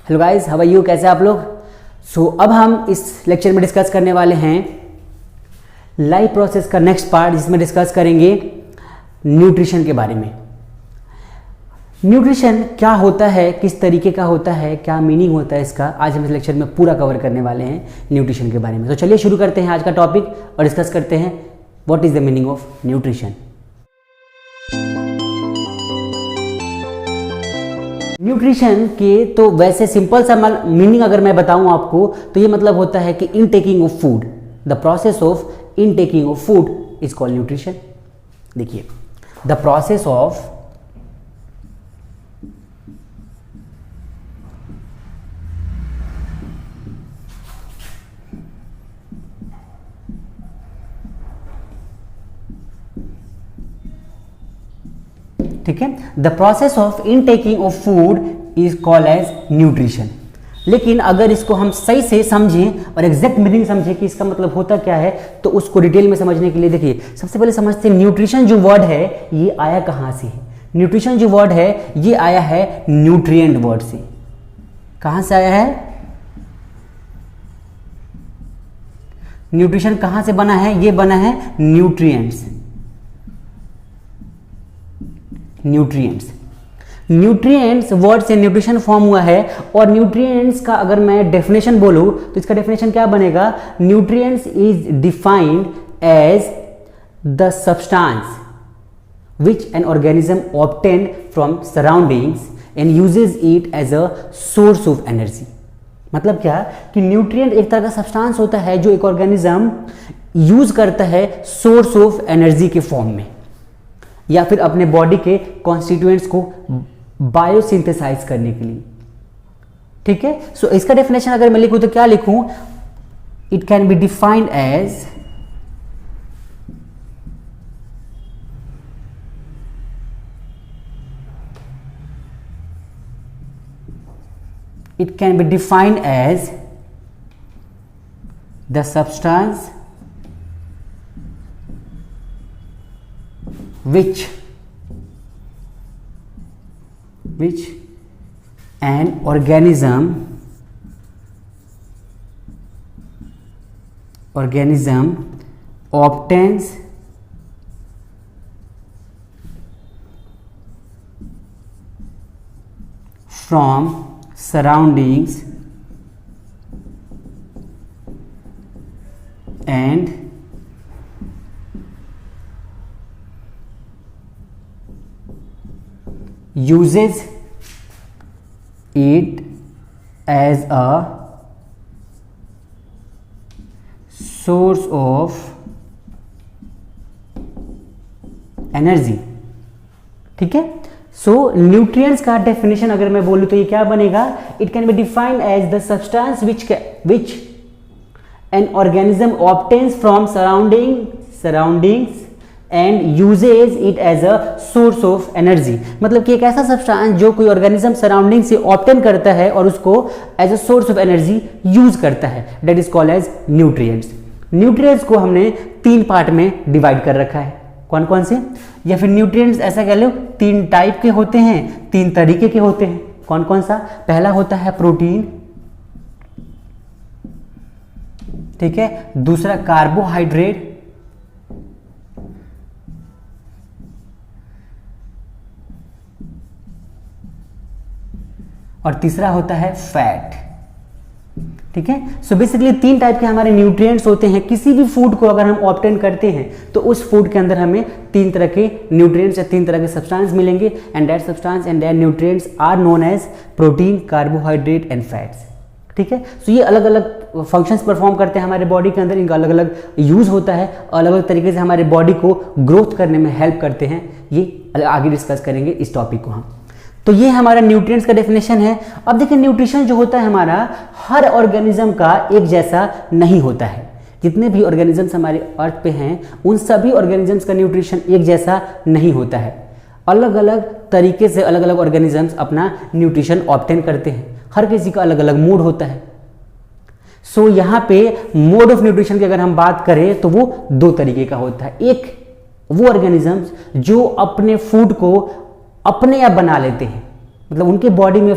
Hello guys, how are you? कैसे आप लोग? अब हम इस लेक्चर में डिस्कस करने वाले हैं लाइफ प्रोसेस का नेक्स्ट पार्ट, जिसमें डिस्कस करेंगे न्यूट्रिशन के बारे में। न्यूट्रिशन क्या होता है, किस तरीके का होता है, क्या मीनिंग होता है इसका, आज हम इस लेक्चर में पूरा कवर करने वाले हैं न्यूट्रिशन के बारे में। तो चलिए शुरू करते हैं आज का टॉपिक और डिस्कस करते हैं what is the meaning of nutrition. Nutrition के तो वैसे सिंपल सा मीनिंग अगर मैं बताऊं आपको तो ये मतलब होता है कि intaking of food, the process of intaking of food is called nutrition. देखिए, द प्रोसेस ऑफ ठीक है, the process of intaking of food is called as nutrition. लेकिन अगर इसको हम सही से समझें और एग्जैक्ट मीनिंग समझें कि इसका मतलब होता क्या है, तो उसको डिटेल में समझने के लिए देखिए, सबसे पहले समझते हैं न्यूट्रिशन जो वर्ड है ये आया कहां से है। न्यूट्रिशन जो वर्ड है ये आया है न्यूट्रिएंट वर्ड से। कहां से आया है? न्यूट्रिशन कहां से बना है? ये बना है न्यूट्रिएंट्स। न्यूट्रिएंट्स वर्ड से न्यूट्रिशन फॉर्म हुआ है। और न्यूट्रिएंट्स का अगर मैं डेफिनेशन बोलूं तो इसका डेफिनेशन क्या बनेगा? Nutrients is defined as the substance which an organism obtained from surroundings and uses it as a source of energy। मतलब क्या कि न्यूट्रिएंट एक तरह का सब्सटेंस होता है जो एक ऑर्गेनिज्म यूज करता है सोर्स ऑफ एनर्जी के फॉर्म में, या फिर अपने बॉडी के कॉन्स्टिट्यूएंट्स को बायोसिंथेसाइज करने के लिए। ठीक है, सो इसका डेफिनेशन अगर मैं लिखूं तो क्या लिखूं? It can be defined as the substance which an organism obtains from surroundings and uses it as a source of energy। ठीक है, सो न्यूट्रिएंट्स का डेफिनेशन अगर मैं बोलूं तो ये क्या बनेगा? It can be defined as the substance which an organism obtains from surroundings and uses it as a source of energy. मतलब कि एक ऐसा सब्सटेंस जो कोई ऑर्गेनिज्म सराउंडिंग से ऑब्टेन करता है और उसको as a source of energy use करता है, that is called as nutrients. Nutrients को हमने 3 पार्ट में डिवाइड कर रखा है। कौन कौन से? या फिर न्यूट्रिएंट्स ऐसा कह लो 3 टाइप के होते हैं, 3 तरीके के होते हैं। कौन कौन सा? पहला होता है प्रोटीन, ठीक है, दूसरा कार्बोहाइड्रेट, और तीसरा होता है फैट। ठीक है, सो बेसिकली 3 टाइप के हमारे न्यूट्रिएंट्स होते हैं। किसी भी फूड को अगर हम ऑब्टेन करते हैं तो उस फूड के अंदर हमें 3 तरह के न्यूट्रिएंट्स या 3 तरह के सब्सटेंस मिलेंगे, and that substance and that nutrients are known as protein, carbohydrate and fats. ठीक है, सो ये अलग अलग फंक्शंस परफॉर्म करते हैं हमारे बॉडी के अंदर, इनका अलग अलग यूज होता है, अलग अलग तरीके से हमारे बॉडी को ग्रोथ करने में हेल्प करते हैं। ये आगे डिस्कस करेंगे इस टॉपिक को हम। तो ये हमारा न्यूट्रिएंट्स का डेफिनेशन है। अब देखिए, न्यूट्रिशन जो होता है हमारा हर ऑर्गेनिज्म का एक जैसा नहीं होता है। जितने भी ऑर्गेनिजम्स हमारे अर्थ पे हैं उन सभी ऑर्गेनिजम्स का न्यूट्रिशन एक जैसा नहीं होता है। अलग अलग तरीके से अलग अलग ऑर्गेनिजम्स अपना न्यूट्रिशन ऑब्टेन करते हैं। हर किसी का अलग अलग मूड होता है। सो यहाँ पे मोड ऑफ न्यूट्रिशन की अगर हम बात करें तो वो 2 तरीके का होता है। एक वो ऑर्गेनिजम्स जो अपने फूड को अपने आप बना लेते हैं, मतलब उनके बॉडी में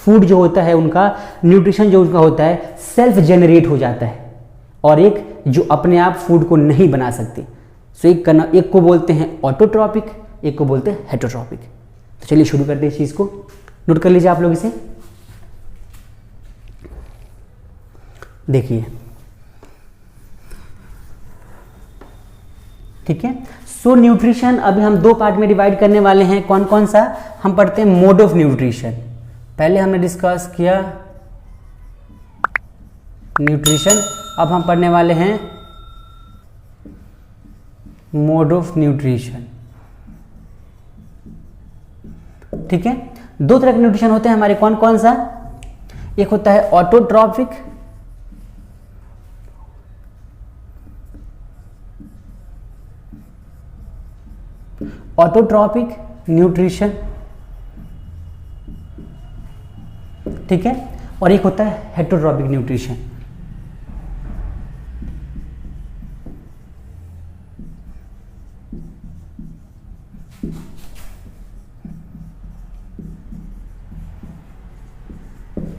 फूड जो होता है उनका न्यूट्रिशन जो उनका होता है सेल्फ जनरेट हो जाता है, और एक जो अपने आप फूड को नहीं बना सकते। सो एक को बोलते हैं ऑटोट्रॉपिक, एक को बोलते हैं हेटरोट्रॉपिक। तो चलिए शुरू करते हैं इस चीज़ को, नोट कर लीजिए आप लोग इसे। देखिए ठीक है, सो न्यूट्रिशन अभी हम दो पार्ट में डिवाइड करने वाले हैं। कौन कौन सा? हम पढ़ते हैं मोड ऑफ न्यूट्रिशन। पहले हमने डिस्कस किया न्यूट्रिशन, अब हम पढ़ने वाले हैं मोड ऑफ न्यूट्रिशन। ठीक है, दो तरह के न्यूट्रिशन होते हैं हमारे, कौन कौन सा? एक होता है ऑटोट्रॉपिक, ऑटोट्रॉपिक न्यूट्रिशन, ठीक है, और एक होता है हेटरोट्रॉपिक न्यूट्रिशन।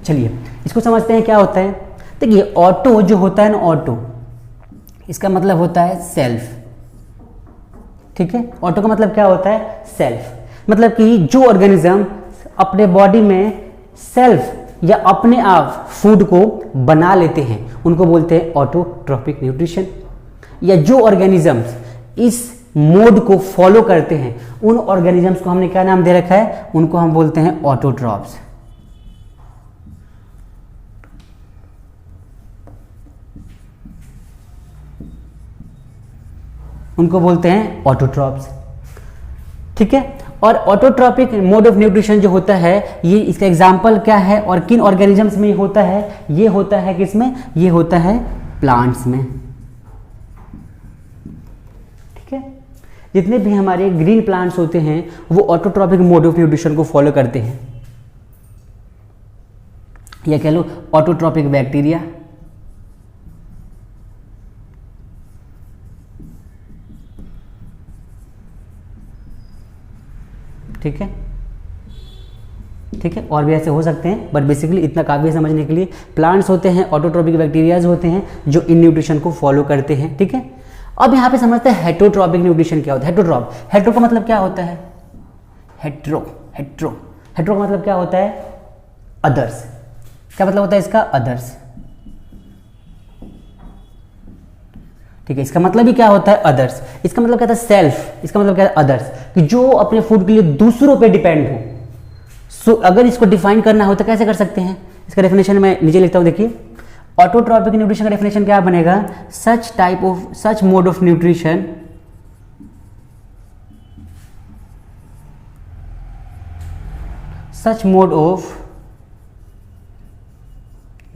चलिए इसको समझते हैं क्या होता है। देखिए ऑटो जो होता है ना, ऑटो इसका मतलब होता है सेल्फ। ठीक है, ऑटो का मतलब क्या होता है? सेल्फ। मतलब कि जो ऑर्गेनिज्म अपने बॉडी में सेल्फ या अपने आप फूड को बना लेते हैं उनको बोलते हैं ऑटोट्रॉपिक न्यूट्रिशन। या जो ऑर्गेनिजम्स इस मोड को फॉलो करते हैं उन ऑर्गेनिजम्स को हमने क्या नाम दे रखा है? उनको हम बोलते हैं ऑटोट्रॉप्स। उनको बोलते हैं ऑटोट्रॉप्स। ठीक है, और ऑटोट्रॉपिक मोड ऑफ न्यूट्रिशन जो होता है ये इसका एग्जांपल क्या है और किन ऑर्गेनिजम्स में होता है? ये होता है किसमें? ये होता है प्लांट्स में। ठीक है, जितने भी हमारे ग्रीन प्लांट्स होते हैं वो ऑटोट्रॉपिक मोड ऑफ न्यूट्रिशन को फॉलो करते हैं, या कह लो ऑटोट्रॉपिक बैक्टीरिया, ठीक है, ठीक है, और भी ऐसे हो सकते हैं, बट बेसिकली इतना काफ़ी है समझने के लिए। प्लांट्स होते हैं, ऑटोट्रॉपिक बैक्टीरियाज होते हैं जो इन न्यूट्रिशन को फॉलो करते हैं। ठीक है, अब यहाँ पे समझते हैं हेटरोट्रॉपिक न्यूट्रिशन क्या होता है। हेटरोट्रॉप, हेट्रो का मतलब क्या होता है? हेट्रो हेट्रो हेट्रो का मतलब क्या होता है? अदर्स। क्या मतलब होता है इसका? अदर्स। ठीक है, इसका मतलब ही क्या होता है? अदर्स। इसका मतलब क्या था? सेल्फ। इसका मतलब क्या है? अदर्स, कि जो अपने फूड के लिए दूसरों पे डिपेंड हो। सो अगर इसको डिफाइन करना हो तो कैसे कर सकते हैं? इसका डेफिनेशन मैं नीचे लिखता हूं, देखिए ऑटोट्रॉपिक न्यूट्रिशन का डेफिनेशन क्या बनेगा? Such mode of nutrition such mode of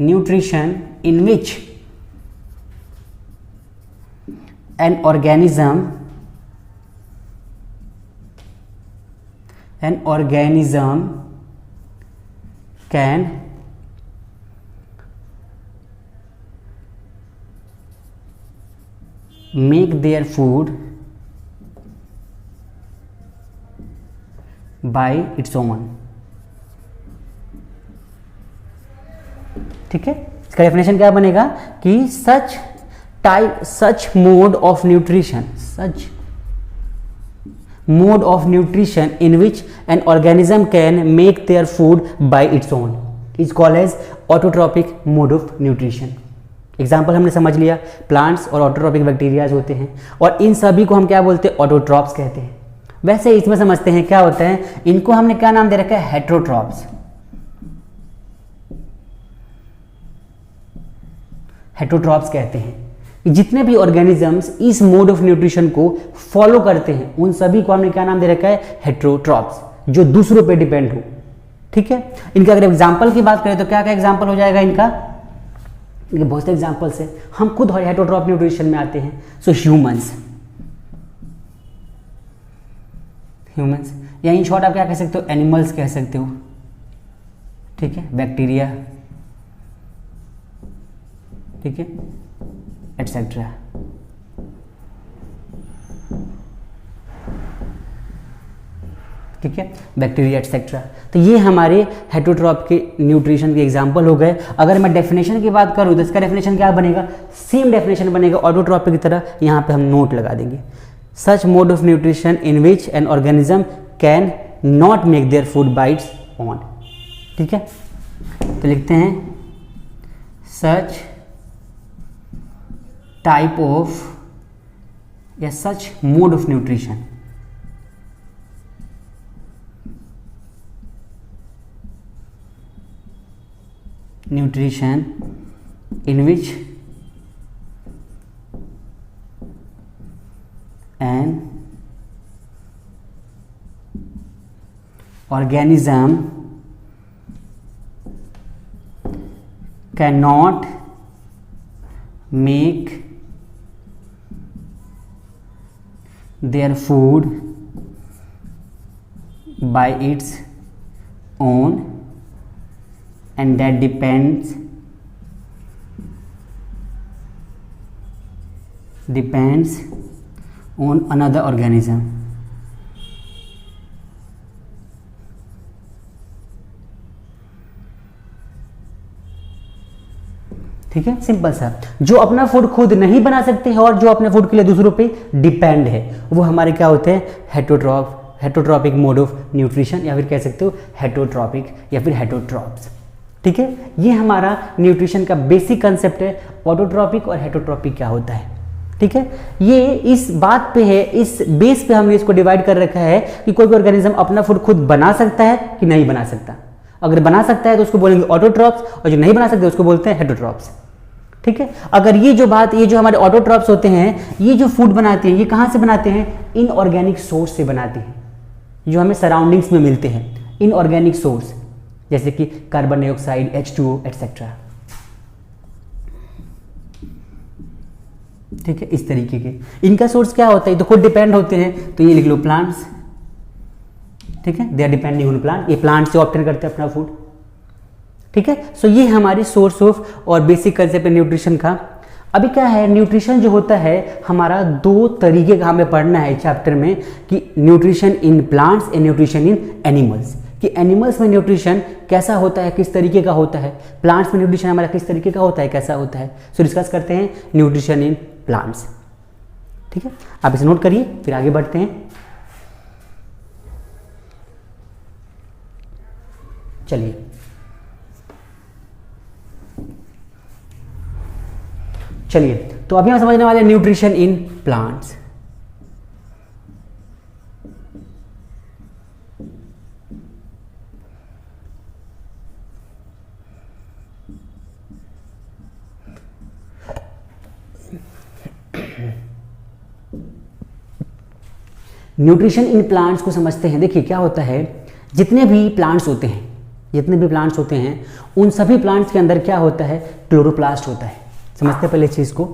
nutrition in which an organism can make their food by its own। ठीक है, इसका डेफिनेशन क्या बनेगा कि such mode of nutrition in which an organism can make their food by its own is called as autotrophic mode of nutrition. Example हमने समझ लिया, plants और ऑटोट्रॉपिक बैक्टीरियाज होते हैं और इन सभी को हम क्या बोलते हैं? ऑटोट्रॉप्स कहते हैं। वैसे इसमें समझते हैं क्या होता है, इनको हमने क्या नाम दे रखा है? हेटरोट्रॉप्स। हेटरोट्रॉप्स कहते हैं कि जितने भी ऑर्गेनिजम्स इस मोड ऑफ न्यूट्रिशन को फॉलो करते हैं उन सभी को हमने क्या नाम दे रखा है? हेटरोट्रॉप्स, जो दूसरों पे डिपेंड हो। ठीक है, इनका अगर एग्जांपल की बात करें तो क्या क्या एग्जांपल हो जाएगा इनका? इनके बहुत से एग्जांपल्स है, हम खुद हेटरोट्रॉप न्यूट्रिशन में आते हैं। सो ह्यूमंस, या इन शॉर्ट आप क्या कह सकते हो? एनिमल्स कह सकते हो। ठीक है, बैक्टीरिया, ठीक है, एटसेट्रा। ठीक है, बैक्टीरिया एटसेट्रा। तो ये हमारे हेटरोट्रॉप के न्यूट्रिशन के एग्जाम्पल हो गए। अगर मैं डेफिनेशन की बात करूँ तो इसका डेफिनेशन क्या बनेगा, सेम डेफिनेशन बनेगा ऑटोट्रॉपिक की तरह, यहाँ पे हम नोट लगा देंगे, such mode of nutrition in which an organism can not make their food by its own. ठीक है, तो लिखते हैं सच टाइप ऑफ या such mode of nutrition in which an organism cannot make their food by its own and that depends on another organism। ठीक है, simple सा। जो अपना फूड खुद नहीं बना सकते हैं और जो अपने फूड के लिए दूसरों पे डिपेंड है, वो हमारे क्या होते हैं, हेटरोट्रॉपिक मोड ऑफ न्यूट्रिशन, या फिर कह सकते हो हेटरोट्रॉपिक या फिर हेटरोट्रॉप्स। ठीक है, ये हमारा न्यूट्रिशन का बेसिक कंसेप्ट है, ऑटोट्रॉपिक और हेटरोट्रॉपिक क्या होता है। ठीक है, ये इस बात पे है, इस बेस पे हमने इसको डिवाइड कर रखा है कि कोई भी ऑर्गेनिज्म अपना फूड खुद बना सकता है कि नहीं बना सकता। अगर बना सकता है तो उसको बोलेंगे ऑटोट्रॉप्स, और जो नहीं बना सकते उसको बोलते हैं हेटरोट्रॉप्स। ठीक है, अगर ये जो हमारे ऑटोट्रॉप्स होते हैं, ये जो फूड बनाते हैं, ये कहाँ से बनाते हैं, इनऑर्गेनिक सोर्स से बनाते हैं, जो हमें सराउंडिंग्स में मिलते हैं, इनऑर्गेनिक सोर्स, जैसे कि कार्बन डाइऑक्साइड, H2O एटसेट्रा। ठीक है, इस तरीके के इनका सोर्स क्या होता है, तो खुद डिपेंड होते हैं, तो ये लिख लो प्लांट्स। ठीक है, they are depending on plant, ये प्लांट से ऑब्टेन करते हैं अपना फूड। ठीक है, सो ये हमारी सोर्स ऑफ और बेसिक कंसेप्ट है न्यूट्रिशन का। अभी क्या है, न्यूट्रिशन जो होता है हमारा दो तरीके का हमें पढ़ना है चैप्टर में, कि nutrition in plants and nutrition in animals, कि एनिमल्स में न्यूट्रिशन कैसा होता है, किस तरीके का होता है, प्लांट्स में न्यूट्रिशन हमारा किस तरीके का होता है, कैसा होता है। सो डिस्कस करते हैं न्यूट्रिशन इन प्लांट्स। ठीक है, आप इसे नोट करिए, फिर आगे बढ़ते हैं। चलिए, तो अभी हम समझने वाले nutrition in plants. Nutrition in plants को समझते हैं। देखिए क्या होता है, जितने भी प्लांट्स होते हैं उन सभी प्लांट्स के अंदर क्या होता है, क्लोरोप्लास्ट होता है। समझते हैं पहले चीज को,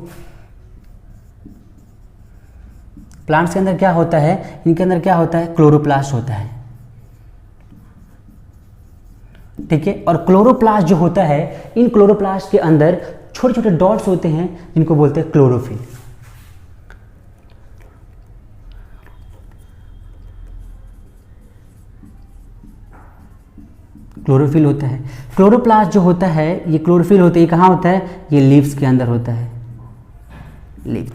प्लांट्स के अंदर क्या होता है, इनके अंदर क्या होता है, क्लोरोप्लास्ट होता है। ठीक है, और क्लोरोप्लास्ट जो होता है, इन क्लोरोप्लास्ट के अंदर छोटे छोटे डॉट्स होते हैं जिनको बोलते हैं क्लोरोफिल। क्लोरोफिल होता है। क्लोरोप्लास्ट जो होता है, ये क्लोरोफिल होता है, ये कहाँ होता है, ये लीव्स के अंदर होता है, लीव।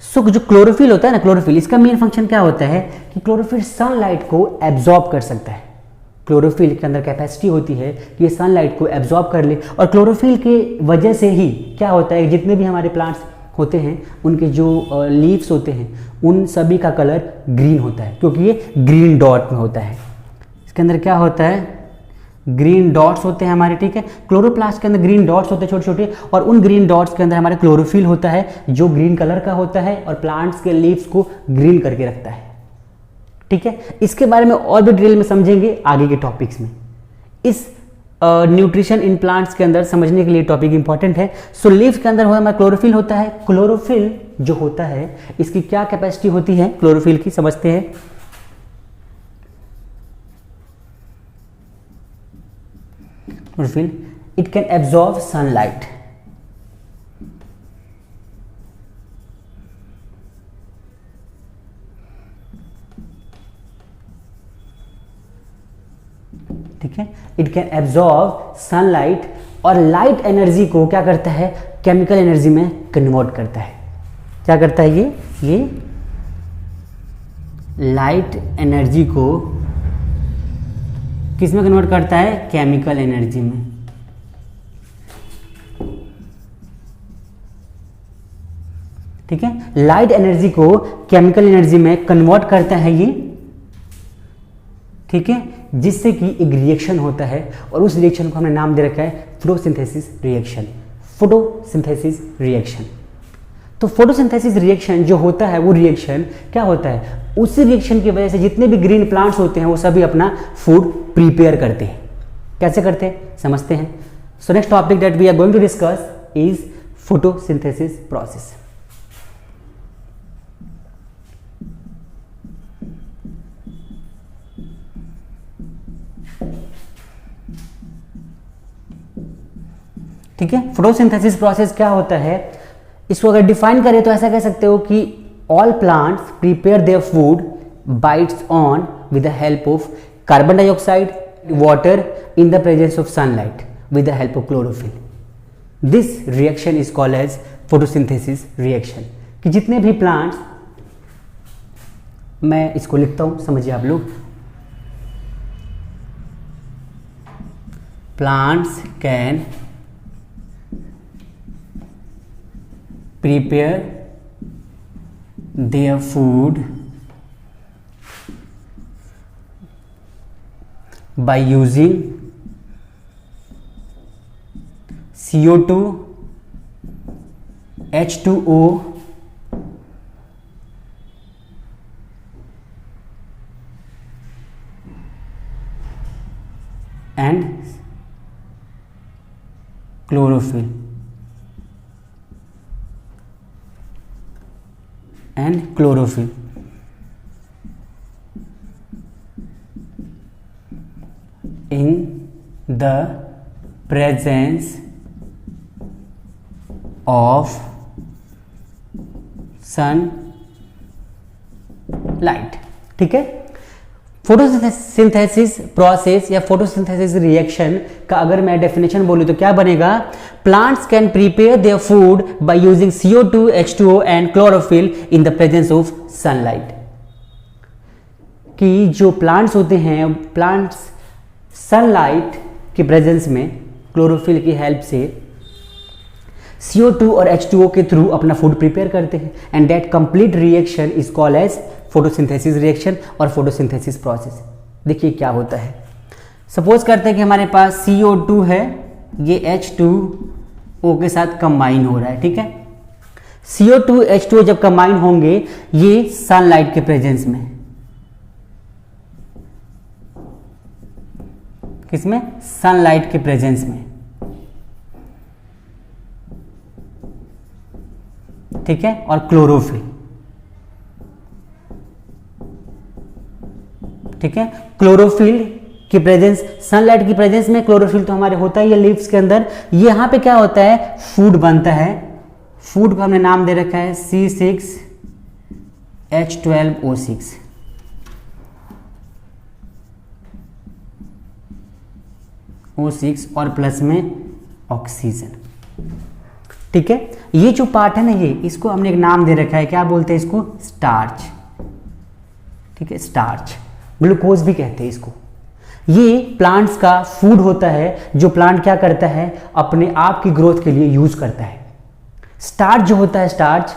सो जो क्लोरोफिल होता है ना, क्लोरोफिल, इसका मेन फंक्शन क्या होता है कि क्लोरोफिल सनलाइट को एब्जॉर्ब कर सकता है। क्लोरोफिल के अंदर कैपेसिटी होती है कि ये सनलाइट को एब्जॉर्ब कर ले, और क्लोरोफिल के वजह से ही क्या होता है, जितने भी हमारे प्लांट्स होते हैं उनके जो लीव्स होते हैं उन सभी का कलर ग्रीन होता है, क्योंकि ये ग्रीन डॉट में होता है। इसके अंदर क्या होता है, ग्रीन डॉट्स होते हैं हमारे। ठीक है, क्लोरोप्लास्ट के अंदर ग्रीन डॉट्स होते हैं छोटे छोटे, और उन ग्रीन डॉट्स के अंदर हमारे क्लोरोफिल होता है जो ग्रीन कलर का होता है और प्लांट्स के लीव्स को ग्रीन करके रखता है। ठीक है, इसके बारे में और भी डिटेल में समझेंगे आगे के टॉपिक्स में। इस न्यूट्रिशन इन प्लांट्स के अंदर समझने के लिए टॉपिक इंपॉर्टेंट है। सो लीव्स के अंदर हमारा क्लोरोफिल होता है। क्लोरोफिल जो होता है इसकी क्या कैपेसिटी होती है क्लोरोफिल की, समझते हैं। Chlorophyll, it can absorb sunlight. ठीक है, इट कैन एब्जॉर्ब सनलाइट और लाइट एनर्जी को क्या करता है, केमिकल एनर्जी में कन्वर्ट करता है। क्या करता है ये लाइट एनर्जी को किस में कन्वर्ट करता है, केमिकल एनर्जी में। ठीक है, लाइट एनर्जी को केमिकल एनर्जी में कन्वर्ट करता है ये, ठीक है, जिससे कि एक रिएक्शन होता है और उस रिएक्शन को हमने नाम दे रखा है फोटोसिंथेसिस रिएक्शन। फोटोसिंथेसिस रिएक्शन, तो फोटोसिंथेसिस रिएक्शन जो होता है वो रिएक्शन क्या होता है, उसी रिएक्शन की वजह से जितने भी ग्रीन प्लांट्स होते हैं वो सभी अपना फूड प्रिपेयर करते हैं। कैसे करते हैं समझते हैं। So next topic that we are going to discuss is photosynthesis process. ठीक है, फोटोसिंथेसिस प्रोसेस क्या होता है, इसको अगर डिफाइन करें तो ऐसा कह सकते हो कि all plants prepare their food by its own with the help of carbon dioxide, water in the presence of sunlight with the help of chlorophyll. This reaction is called as photosynthesis reaction. कि जितने भी plants, मैं इसको लिखता हूं समझिए आप लोग, plants can prepare their food by using CO2, H2O and chlorophyll and chlorophyll in the presence of sunlight। ठीक है, फोटोसिंथेसिस प्रोसेस या फोटोसिंथेसिस रिएक्शन का अगर मैं डेफिनेशन बोलूं तो क्या बनेगा, plants can prepare their food by using CO2, H2O and chlorophyll in the presence of sunlight. कि जो प्लांट्स होते हैं, प्लांट्स सनलाइट के प्रेजेंस में क्लोरोफिल की हेल्प से CO2 और H2O के थ्रू अपना फूड प्रिपेयर करते हैं and that complete reaction is called as photosynthesis reaction और फोटोसिंथेसिस प्रोसेस। देखिए क्या होता है, सपोज करते हैं कि हमारे पास CO2 है, ये H2O के साथ कंबाइन हो रहा है। ठीक है, CO2 H2O जब कंबाइन होंगे ये सनलाइट के प्रेजेंस में, किसमें, सनलाइट के प्रेजेंस में। ठीक है, और क्लोरोफिल, ठीक है, क्लोरोफिल की प्रेजेंस, सनलाइट की प्रेजेंस में क्लोरोफिल तो हमारे होता ही है लीव्स के अंदर। यहां पे क्या होता है, फूड बनता है। फूड को हमने नाम दे रखा है C6H12O6। O6 और प्लस में ऑक्सीजन। ठीक है, ये जो पार्ट है ना, ये इसको हमने एक नाम दे रखा है, क्या बोलते हैं इसको, स्टार्च। ठीक है, स्टार्च, ग्लूकोज भी कहते हैं इसको। ये प्लांट्स का फूड होता है जो प्लांट क्या करता है, अपने आप की ग्रोथ के लिए यूज करता है। स्टार्च जो होता है, स्टार्च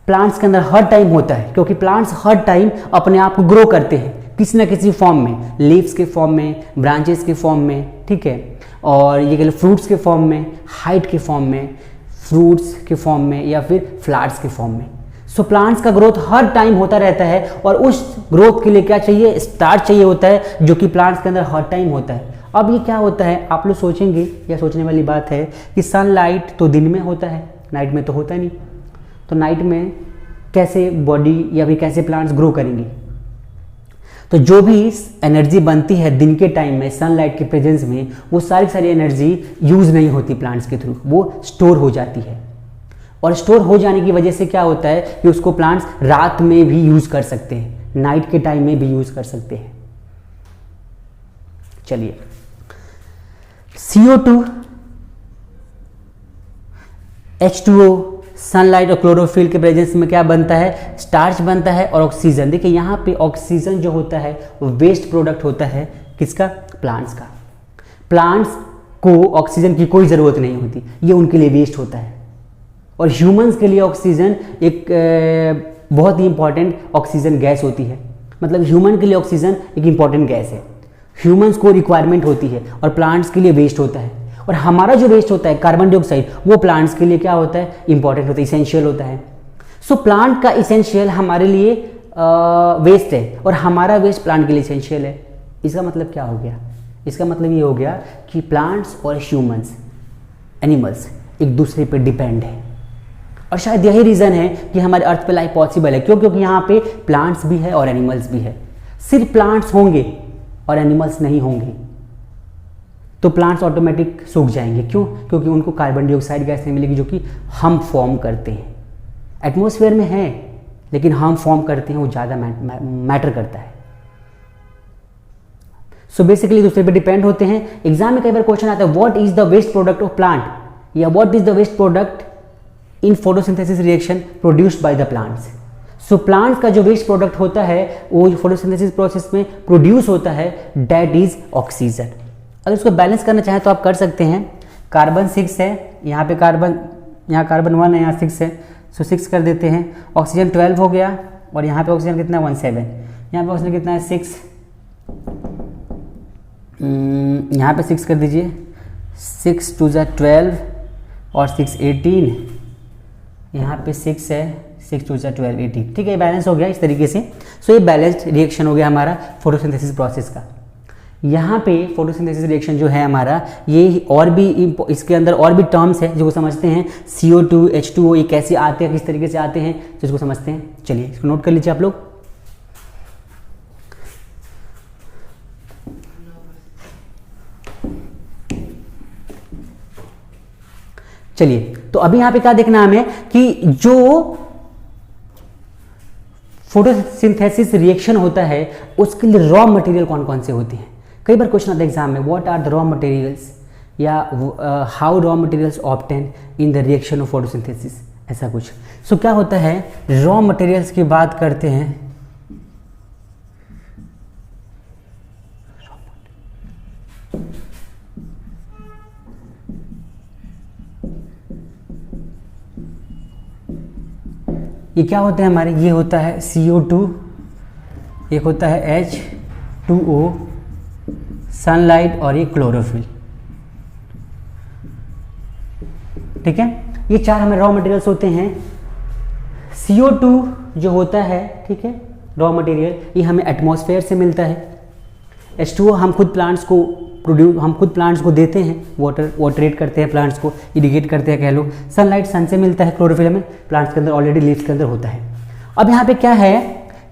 प्लांट्स के अंदर हर टाइम होता है, क्योंकि प्लांट्स हर टाइम अपने आप को ग्रो करते हैं किसी ना किसी फॉर्म में, लीव्स के फॉर्म में, ब्रांचेस के फॉर्म में। ठीक है, और ये कह लो फ्रूट्स के फॉर्म में, हाइट के फॉर्म में, फ्रूट्स के फॉर्म में, या फिर फ्लावर्स के फॉर्म में। सो प्लांट्स का ग्रोथ हर टाइम होता रहता है और उस ग्रोथ के लिए क्या चाहिए, स्टार्च चाहिए होता है, जो कि प्लांट्स के अंदर हर टाइम होता है। अब ये क्या होता है, आप लोग सोचेंगे या सोचने वाली बात है कि सनलाइट तो दिन में होता है, नाइट में तो होता नहीं, तो नाइट में कैसे बॉडी या फिर कैसे प्लांट्स ग्रो करेंगे। तो जो भी एनर्जी बनती है दिन के टाइम में सनलाइट के प्रेजेंस में, वो सारी एनर्जी यूज नहीं होती प्लांट्स के थ्रू, वो स्टोर हो जाती है। और स्टोर हो जाने की वजह से क्या होता है कि उसको प्लांट्स रात में भी यूज कर सकते हैं, नाइट के टाइम में भी यूज कर सकते हैं। चलिए, CO2, H2O, सनलाइट और क्लोरोफिल के प्रेजेंस में क्या बनता है, स्टार्च बनता है और ऑक्सीजन। देखिए यहाँ पे ऑक्सीजन जो होता है वो वेस्ट प्रोडक्ट होता है किसका, प्लांट्स का। प्लांट्स को ऑक्सीजन की कोई ज़रूरत नहीं होती, ये उनके लिए वेस्ट होता है। और ह्यूमंस के लिए ऑक्सीजन एक बहुत ही इंपॉर्टेंट ऑक्सीजन गैस होती है, मतलब ह्यूमन के लिए ऑक्सीजन एक इंपॉर्टेंट गैस है, ह्यूमंस को रिक्वायरमेंट होती है और प्लांट्स के लिए वेस्ट होता है। और हमारा जो वेस्ट होता है कार्बन डाइऑक्साइड, वो प्लांट्स के लिए क्या होता है, इंपॉर्टेंट होता है, इसेंशियल होता है। सो प्लांट का इसेंशियल हमारे लिए वेस्ट है और हमारा वेस्ट प्लांट के लिए इसेंशियल है। इसका मतलब क्या हो गया, इसका मतलब ये हो गया कि प्लांट्स और ह्यूमंस, एनिमल्स एक दूसरे पर डिपेंड है। और शायद यही रीज़न है कि हमारे अर्थ पे लाइफ पॉसिबल है, क्यों, क्योंकि यहाँ पे प्लांट्स भी है और एनिमल्स भी है। सिर्फ प्लांट्स होंगे और एनिमल्स नहीं होंगे तो प्लांट्स ऑटोमेटिक सूख जाएंगे। क्यों, क्योंकि उनको कार्बन डाइऑक्साइड गैस नहीं मिलेगी जो कि हम फॉर्म करते हैं। एटमॉस्फेयर में है लेकिन हम फॉर्म करते हैं, वो ज़्यादा मैटर करता है। सो बेसिकली दूसरे पे डिपेंड होते हैं। एग्जाम में कई बार क्वेश्चन आता है what is the waste product of plant, या what is the waste product in photosynthesis reaction produced by the plants. So plants का जो वेस्ट प्रोडक्ट होता है वो फोटोसिंथेसिस प्रोसेस में प्रोड्यूस होता है, दैट इज ऑक्सीजन। अगर इसको बैलेंस करना चाहें तो आप कर सकते हैं। कार्बन 6 है, यहाँ पे कार्बन, यहाँ कार्बन 1 है, यहाँ 6 है, सो 6 कर देते हैं। ऑक्सीजन 12 हो गया और यहाँ पे ऑक्सीजन कितना है 17, यहाँ पे ऑक्सीजन कितना है 6, यहाँ पे 6 कर दीजिए, 6 2 ज़ा 12 और 6 18, यहाँ पे 6 है, 6 2 ज़ा 12 18। ठीक है, बैलेंस हो गया इस तरीके से। सो ये बैलेंस्ड रिएक्शन हो गया हमारा फोटोसिंथेसिस प्रोसेस का। यहाँ पे फोटोसिंथेसिस रिएक्शन जो है हमारा, ये और भी इसके अंदर और भी टर्म्स है जो समझते हैं। CO2, H2O ये कैसे आते हैं, किस तरीके से आते हैं, जिसको समझते हैं। चलिए इसको नोट कर लीजिए आप लोग। चलिए तो अभी यहाँ पे क्या देखना हमें कि जो फोटोसिंथेसिस रिएक्शन होता है उसके लिए रॉ मटेरियल कौन कौन से होते हैं। कई बार क्वेश्चन आता है एग्जाम में, what are the raw materials, या how raw materials obtain in the reaction of photosynthesis, ऐसा कुछ। सो क्या होता है, रॉ मटेरियल्स की बात करते हैं। ये क्या होते हैं हमारे, ये होता है CO2, एक होता है H2O, सनलाइट और ये क्लोरोफिल। ठीक है, ये 4 हमें रॉ मटेरियल्स होते हैं। CO2 जो होता है, ठीक है, रॉ मटेरियल, ये हमें एटमॉस्फेयर से मिलता है। H2O हम खुद प्लांट्स को देते हैं, वाटरेट करते हैं प्लांट्स को, इरिगेट करते हैं कह लो। सनलाइट सन से मिलता है, क्लोरोफिल में प्लांट्स के अंदर ऑलरेडी लीव्स के अंदर होता है। अब यहाँ पे क्या है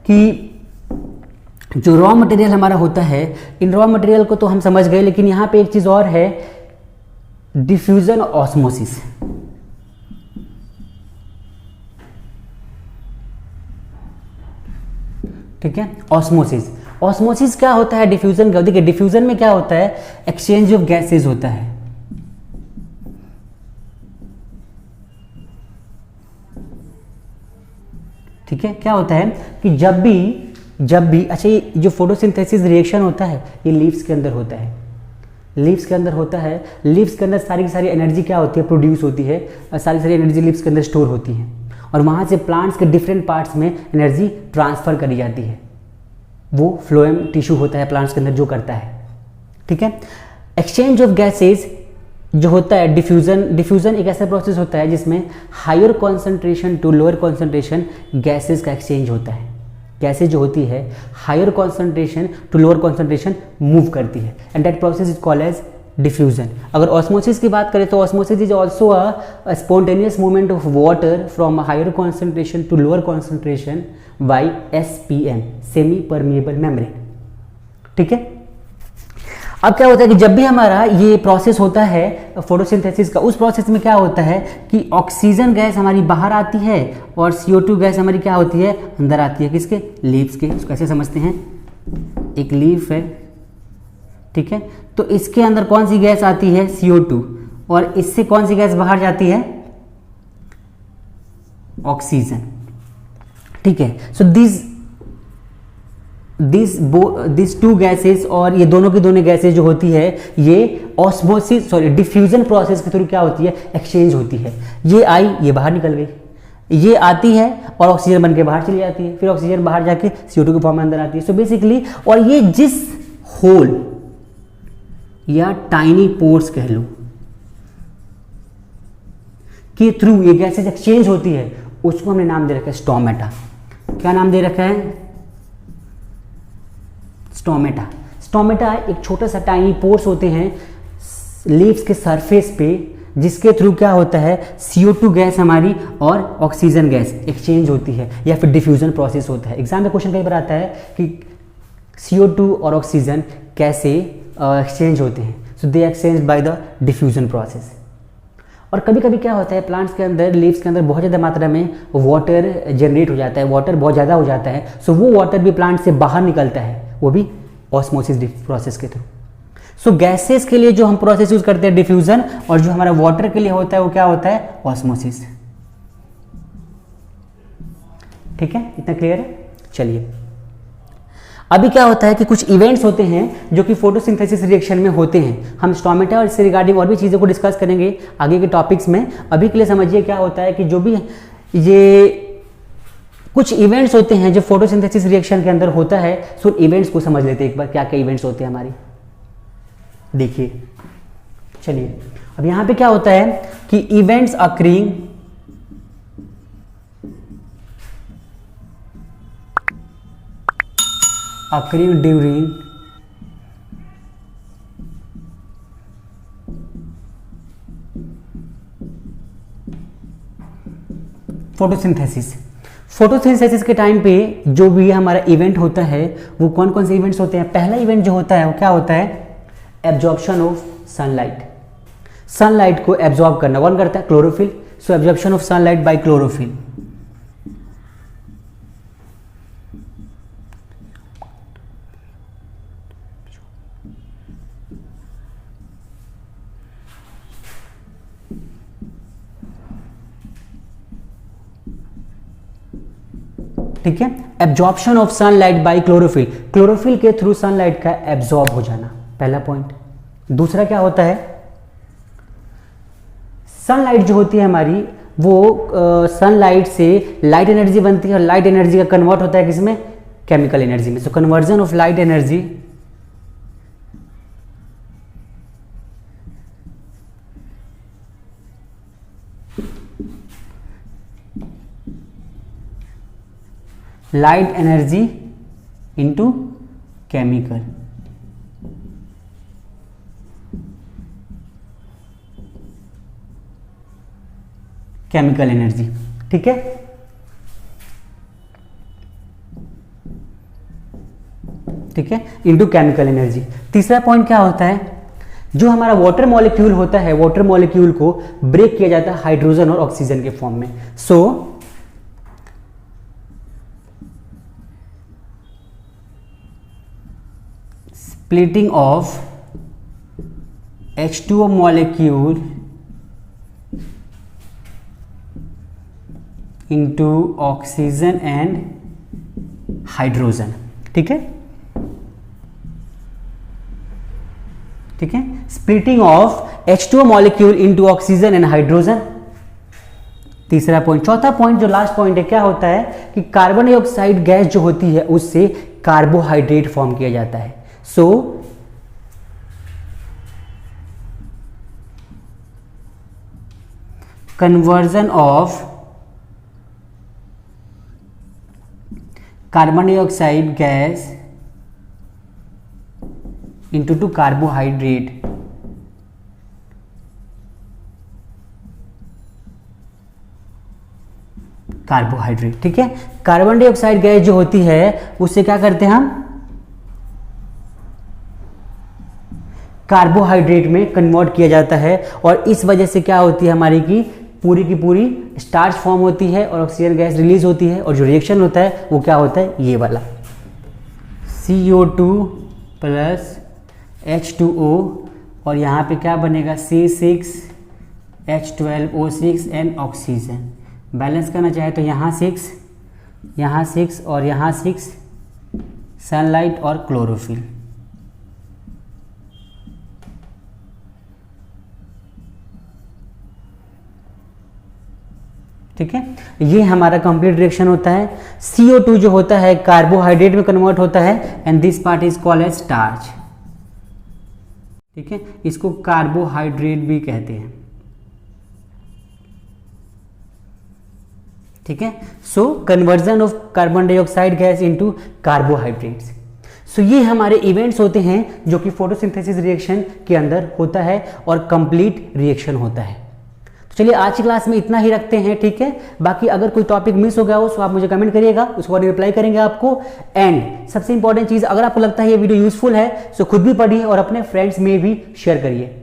कि जो रॉ मटेरियल हमारा होता है, इन रॉ मटेरियल को तो हम समझ गए, लेकिन यहाँ पे एक चीज़ और है, डिफ्यूजन और ऑस्मोसिस। ठीक है, ऑस्मोसिस। ऑस्मोसिस क्या होता है, डिफ्यूजन क्या होता है। देखिए डिफ्यूजन में क्या होता है, एक्सचेंज ऑफ गैसेज होता है। ठीक है, क्या होता है कि जब भी अच्छा, ये जो फोटोसिंथेसिस रिएक्शन होता है ये लीव्स के अंदर होता है। लीव्स के अंदर होता है, लीव्स के अंदर सारी की सारी एनर्जी क्या होती है, प्रोड्यूस होती है, और सारी एनर्जी लीव्स के अंदर स्टोर होती है और वहाँ से प्लांट्स के डिफरेंट पार्ट्स में एनर्जी ट्रांसफ़र करी जाती है। वो फ्लोएम टिश्यू होता है प्लांट्स के अंदर जो करता है। ठीक है, एक्सचेंज ऑफ गैसेज जो होता है, डिफ्यूजन एक ऐसा प्रोसेस होता है जिसमें higher concentration to lower concentration gases का एक्सचेंज होता है। गैसेज जो होती है higher concentration to lower concentration move करती है, and that process is called as diffusion. अगर ऑस्मोसिस की बात करें तो osmosis is also a spontaneous movement of water from higher concentration to lower concentration by SPM, semi permeable membrane. ठीक है, अब क्या होता है कि जब भी हमारा ये प्रोसेस होता है फोटोसिंथेसिस का, उस प्रोसेस में क्या होता है कि ऑक्सीजन गैस हमारी बाहर आती है और CO2 गैस हमारी क्या होती है, अंदर आती है। किसके, लीव्स के। इसको कैसे समझते हैं, एक लीफ है ठीक है। तो इसके अंदर कौन सी गैस आती है, CO2, और इससे कौन सी गैस बाहर जाती है, ऑक्सीजन, ठीक है। सो दिस टू गैसेस, और ये दोनों की दोनों गैसेस जो होती है ये डिफ्यूजन प्रोसेस के थ्रू क्या होती है, एक्सचेंज होती है। ये आई, ये बाहर निकल गई, ये आती है और ऑक्सीजन बन के बाहर चली जाती है, फिर ऑक्सीजन बाहर जाके CO2 के फॉर्म में अंदर आती है। सो बेसिकली, और ये जिस होल या टाइनी पोर्स कह लो के थ्रू ये गैसेस एक्सचेंज होती है, उसको हमने नाम दे रखा है स्टोमेटा। क्या नाम दे रखा है, स्टोमेटा। स्टोमेटा एक छोटा सा टाइनी पोर्स होते हैं लीव्स के सरफेस पे, जिसके थ्रू क्या होता है, CO2 गैस हमारी और ऑक्सीजन गैस एक्सचेंज होती है, या फिर डिफ्यूजन प्रोसेस होता है। एग्जाम में क्वेश्चन कई बार आता है कि CO2 और ऑक्सीजन कैसे एक्सचेंज होते हैं। So they exchange by the diffusion process. और कभी कभी क्या होता है, प्लांट्स के अंदर, लीव्स के अंदर बहुत ज़्यादा मात्रा में वाटर जनरेट हो जाता है, वाटर बहुत ज़्यादा हो जाता है। सो वो वाटर भी प्लांट से बाहर निकलता है, वो भी ऑस्मोसिस प्रोसेस के थ्रू। सो गैसेस के लिए जो हम प्रोसेस यूज करते हैं डिफ्यूजन, और जो हमारा वाटर के लिए होता है वो क्या होता है, ऑस्मोसिस। ठीक है, इतना क्लियर है। चलिए, अभी क्या होता है कि कुछ इवेंट्स होते हैं जो कि फोटोसिंथेसिस रिएक्शन में होते हैं। हम स्टोमेटा और इससे रिगार्डिंग और भी चीज़ों को डिस्कस करेंगे आगे के टॉपिक्स में। अभी के लिए समझिए क्या होता है कि जो भी ये कुछ इवेंट्स होते हैं जो फोटोसिंथेसिस रिएक्शन के अंदर होता है। सो इवेंट्स को समझ लेते हैं एक बार, क्या क्या इवेंट्स होते हैं हमारी, देखिए। चलिए, अब यहां पे क्या होता है कि events occurring during photosynthesis. Photosynthesis के टाइम पे जो भी हमारा इवेंट होता है वो कौन कौन से इवेंट्स होते हैं। पहला इवेंट जो होता है वो क्या होता है, एब्जॉर्प्शन ऑफ सनलाइट। सनलाइट को एब्जॉर्ब करना कौन करता है, chlorophyll. So absorption of sunlight bye chlorophyll. ठीक है, absorption of sunlight bye chlorophyll, chlorophyll के थ्रू सनलाइट का एब्जॉर्ब हो जाना, पहला पॉइंट। दूसरा क्या होता है, सनलाइट जो होती है हमारी वो सनलाइट से लाइट एनर्जी बनती है, और लाइट एनर्जी का कन्वर्ट होता है किसमें, केमिकल एनर्जी में। So conversion of light energy light energy into chemical. Chemical energy, ठीक है। ठीक है, इंटू केमिकल एनर्जी। तीसरा पॉइंट क्या होता है, जो हमारा वाटर मॉलिक्यूल होता है, वाटर मॉलिक्यूल को ब्रेक किया जाता है हाइड्रोजन और ऑक्सीजन के फॉर्म में। सो splitting of H2O molecule into oxygen and hydrogen। ठीक है, ठीक है, splitting of H2O molecule into oxygen and hydrogen। तीसरा पॉइंट। चौथा पॉइंट जो लास्ट पॉइंट है, क्या होता है कि कार्बन डाइऑक्साइड गैस जो होती है उससे कार्बोहाइड्रेट फॉर्म किया जाता है। So conversion of carbon dioxide gas into to carbohydrate carbohydrate. ठीक है, कार्बन डाइऑक्साइड गैस जो होती है उससे क्या करते हैं हम, कार्बोहाइड्रेट में कन्वर्ट किया जाता है, और इस वजह से क्या होती है हमारी की पूरी स्टार्च फॉर्म होती है और ऑक्सीजन गैस रिलीज होती है, और जो रिएक्शन होता है वो क्या होता है, ये वाला CO2 प्लस H2O और यहाँ पे क्या बनेगा C6H12O6 एंड ऑक्सीजन। बैलेंस करना चाहे तो यहाँ 6 और यहाँ 6, सनलाइट और क्लोरोफिल। ठीक है, ये हमारा कंप्लीट रिएक्शन होता है। CO2 जो होता है कार्बोहाइड्रेट में कन्वर्ट होता है and this part is called as starch. ठीक है, इसको कार्बोहाइड्रेट भी कहते हैं। ठीक है, so conversion of carbon dioxide gas into carbohydrates. So ये हमारे इवेंट्स होते हैं जो कि फोटोसिंथेसिस रिएक्शन के अंदर होता है और कंप्लीट रिएक्शन होता है। तो चलिए आज की क्लास में इतना ही रखते हैं। ठीक है, बाकी अगर कोई टॉपिक मिस हो गया हो तो आप मुझे कमेंट करिएगा, उसको रिप्लाई करेंगे आपको। एंड सबसे इंपॉर्टेंट चीज, अगर आपको लगता है ये वीडियो यूजफुल है तो खुद भी पढ़िए और अपने फ्रेंड्स में भी शेयर करिए।